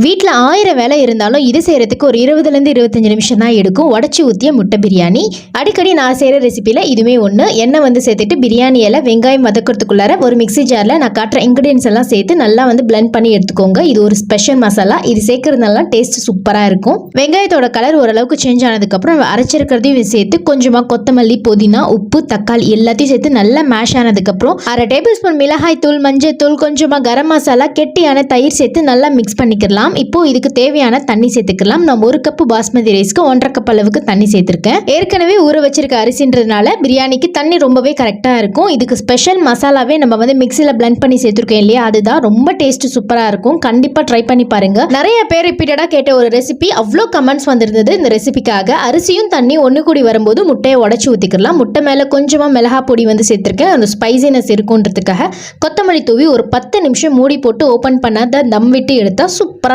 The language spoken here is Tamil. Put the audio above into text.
வீட்டில் 1000 வேலை இருந்தாலும் இது செய்கிறதுக்கு ஒரு 20லேருந்து 25 நிமிஷம் தான் எடுக்கும். உடச்சி ஊற்றிய முட்டை பிரியாணி. அடிக்கடி நான் செய்கிற ரெசிப்பியில் இதுவுமே ஒன்று. எண்ணெய் சேர்த்துட்டு பிரியாணி இலை வெங்காயம் வதக்கிறதுக்குள்ளார ஒரு மிக்ஸி ஜாரில் நான் காட்டுற இன்க்ரீடியன்ஸ் எல்லாம் சேர்த்து நல்லா பிளெண்ட் பண்ணி எடுத்துக்கோங்க. இது ஒரு ஸ்பெஷல் மசாலா. இது சேர்க்கறதுனால டேஸ்ட் சூப்பராக இருக்கும். வெங்காயத்தோட கலர் ஓரளவுக்கு சேஞ்ச் ஆனதுக்கப்புறம் அரைச்சிருக்கிறதையும் சேர்த்து கொஞ்சமாக கொத்தமல்லி, புதினா, உப்பு, தக்காளி எல்லாத்தையும் சேர்த்து நல்லா மேஷ் ஆனதுக்கப்புறம் 1/2 டேபிள் ஸ்பூன் மிளகாய் தூள், மஞ்சள் தூள், கொஞ்சமாக கரம் மசாலா, கெட்டியான தயிர் சேர்த்து நல்லா மிக்ஸ் பண்ணிக்கலாம். இப்போ இதுக்கு தேவையான தண்ணி சேர்த்துக்கலாம். நான் 1 கப் பாஸ்மதி ரைஸ்க்கு 1.5 கப் அளவுக்கு தண்ணி சேர்த்திருக்கேன். ஏற்கனவே ஊற வச்சிருக்க அரிசின்றதுனால பிரியாணிக்கு தண்ணி ரொம்பவே கரெக்டா இருக்கும். இதுக்கு ஸ்பெஷல் மசாலாவே நம்ம மிக்ஸில பிளெண்ட் பண்ணி சேர்த்திருக்கோம் இல்லையா, அதுதான் ரொம்ப டேஸ்ட் சூப்பரா இருக்கும். கண்டிப்பா ட்ரை பண்ணி பாருங்க. நிறைய பேர் ரிப்பீட்டடா கேட்ட ஒரு ரெசிபி, அவ்வளோ கமெண்ட்ஸ் வந்திருந்தது இந்த ரெசிபிக்காக. அரிசியும் தண்ணி ஒன்று கூடி வரும்போது முட்டையை உடச்சி ஊற்றிக்கலாம். முட்டை மேலே கொஞ்சமா மிளகா பொடி சேர்த்திருக்கேன், அந்த ஸ்பைசினஸ் இருக்குன்றதுக்காக. கொத்தமல்லி தூவி ஒரு 10 நிமிஷம் மூடி போட்டு ஓப்பன் பண்ணாத தம் விட்டு எடுத்தா சூப்பரா